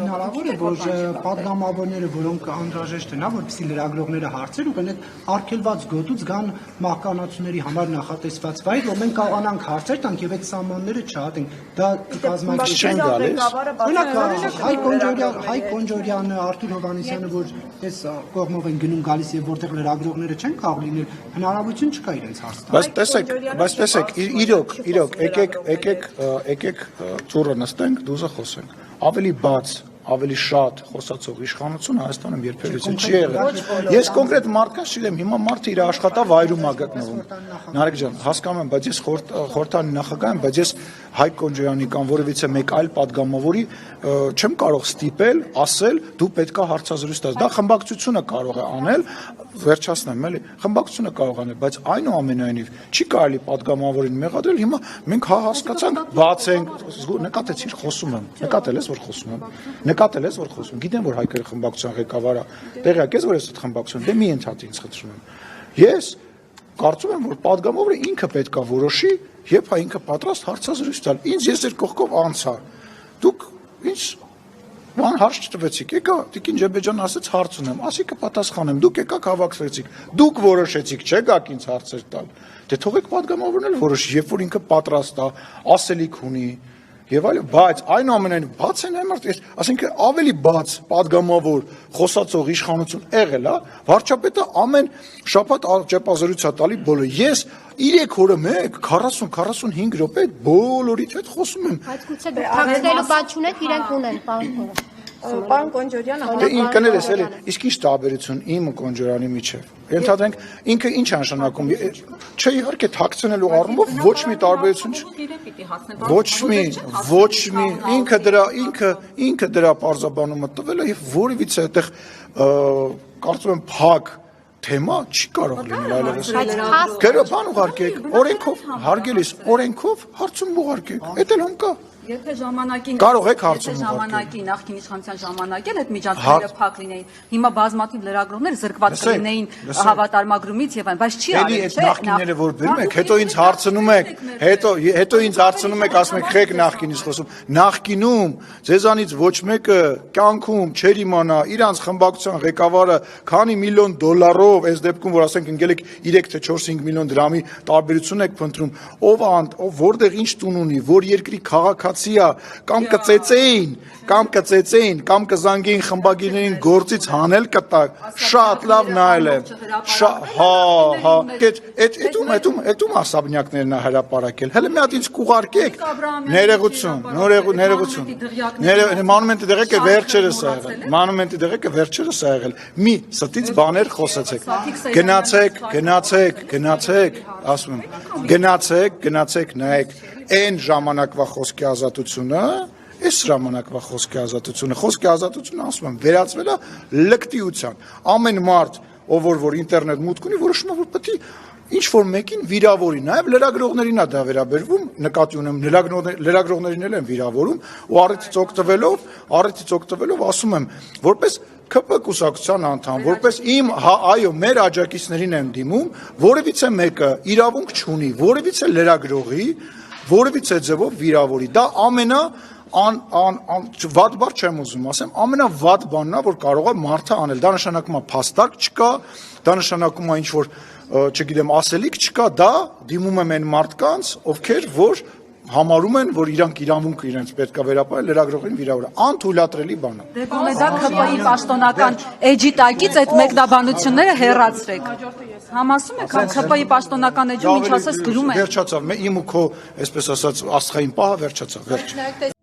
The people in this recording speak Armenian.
Հնարավոր է, որ պատգամավորները, որոնք անհրաժեշտ են, որպեսզի լրագրողները հարցեր ու կնեք արգելված գոտուց գան մահկանացուների համար նախատեսված վայր, որ մենք կարողանանք հարցեր տանք եւ այդ սահմանները չհատենք։ Դա Հայ Կոնջորյանը, Արթուր Հովհաննիսյանը, որ այս կողմով են գնում գալիս եւ որտեղ լրագրողները չեն կարող լինել, հնարավորություն չկա իրենց հարց տալ։ Բայց տեսեք, իրոք, եկեք ծուռը նստենք, դուզը խոսենք։ Ավելի բաց, ավելի շատ խոսացող իշխանություն Հայաստանում երբևիցե չի եղել։ Ես կոնկրետ մարդկանց չգիտեմ, հիմա մարդը իր աշխատավայրում է գտնվում։ Նարեկ ջան, հասկանում եմ, բայց ես խորհրդանի նախագահ եմ, բայց ես Հայկ Կոնջոյանի կամ որևիցե մեկ այլ պատգամավորի չեմ կարող ստիպել, ասել դու պետքա հարցազրույց տաս։ Դա խմբակցությունը կարող է անել, վերջացնեմ, էլի, խմբակցությունը կարող անել, բայց այնուամենայնիվ չի կարելի պատգամավորին մեղադրել։ Հիմա մենք հասկացանք, բացենք, նկատեցիր, խոսում եմ, նկատել ես, որ խոսում եմ։ Նկատել ես, որ խոսում։ Գիտեմ, որ Հայկերի խմբակցության ղեկավարը տեղյակ ես, որ ես այդ խմբակցություն, դե մի ընդհատի ինձ խնդրում եմ։ Ես կարծում եմ, որ պատգամավորը ինքը պետք է որոշի, երբ ինքը պատրաստ հարցազրույց տալ։ Ինձ ես ձեր կողքով անցա։ Դուք ինձ բան հարց չտվեցիք։ Եկա Տիկին Ջեբեջան ասեց հարց ունեմ, ասի կպատասխանեմ։ Դուք եկաք հավաքվեցիք։ Դուք որոշեցիք, չեկաք ինձ հարցեր տալ։ Դե թողեք պատգամավորն էլ որոշի, երբ որ ինքը պատրաստ է, ասելիք ունի։ Եվ այլն, բայց այնուամենայնիվ բաց են այմարտ, ասենք ավելի բաց պատգամավոր խոսացող իշխանություն եղել է, վարչապետը ամեն շաբաթ ճեպազրույց է տալի բոլոր։ Ես 3 օրը մեկ 40-45 րոպե բոլորիդ հետ խոսում եմ։ Բայց գուցե դուք թաքցնելու բան չունեք, իրենք ունեն, Պարոն Կոնջորյանը կներես էլի, իսկ ինչ տարբերություն իմ ու Կոնջորյանի միջև։ Ենթադրենք ինքը ինչ է նշանակում։ Չէ, իհարկե թաքցնելու առումով ոչ մի տարբերություն չի։ Ինքը դրա պարզաբանումը տվել է եւ որևիցե այդտեղ կարծում եմ փակ թեմա չի կարող լինել այլևս։ Գերո բան ուղարկեք, օրենքով, հարգելիս, օրենքով հարցում ուղարկեք։ Էդ էլ հում կա։ Եթե ժամանակին կարող եք հարցում ժամանակի նախկին իշխանության ժամանակել այդ միջանցքները փակ լինեին, հիմա բազմաթիվ լրագրողներ զրկված կլինեին հավատարմագրումից եւ այն, բայց չի արել, չէ՞։ Էլի այդ նախկինները որ բերում եք, հետո ինձ հարցնում եք, ասում եք խեք նախկինից խոսում։ Նախկինում ձեզանից ոչ մեկը կյանքում չէր իմանա իրանց խմբակցության ղեկավարը քանի միլիոն դոլարով, այս դեպքում որ ասենք ընկել եք 3 թե 4-5 միլիոն դրամի տարբերություն եք փնտրում, ով որտեղ ինչ տուն ունի, որ երկրի քաղաքացի կամ կծեծեին, կամ կզանգեին խմբագիրներին գործից հանել կտակ, շատ լավ նայել եմ, էդում ասաբնյակներն է հրապարակել, հələ մի հատ ինձ կուղարկեք, ներողություն, մանումենտի դեղեկը վերջերս է եղել, մի ստից բաներ խոսացեք, գնացեք, ասում եմ, գնացեք, նայեք, այն ժամանակվա խոսքի ազատությունը, այս ժամանակվա խոսքի ազատությունը, ասում եմ, վերածվել է լկտիության, ամեն մարդ, ով որ ինտերնետ մուտք ունի, որոշում է, որ պետք է ինչ-որ մեկին վիրավորի, նաև լրագրողներին է դա վերաբերվում, նկատի ունեմ, լրագրողներին էլ են վիրավորում, ու առիթից օգտվելով ասում եմ, որպես ՔՊ կուսակցության անդամ, որպես մեր աջակիցներին եմ դիմում, որևիցե մեկը իրավունք չունի, որևիցե լրագրողի, որևիցե ձևով վիրավորի, դա վատ բառ չեմ ուզում ասեմ, ամենավատ բանն է, որ կարող է մարդը անել, դա նշանակում է փաստարկ չկա, դա նշանակում է ինչ-որ, չգիտեմ, ասելիք չկա, դա դիմում եմ այն մարդկանց, ովքեր որ համարում են, որ իրանք իրավունքը իրենց պետք է վերապահել լրագրողին վիրավորը, անթույլատրելի բան է։ Դե գոնե դա ՔՊ-ի պաշտոնական էջի տակից այդ մեկնաբանությունները հեռացրեք։ Համասում եք, ՔՊ-ի պաշտոնական էջում ինչ ասես գրում են։ Վերջացավ, իմ ու քո, այսպես ասած, աստղային պահը վերջացավ, վերջ։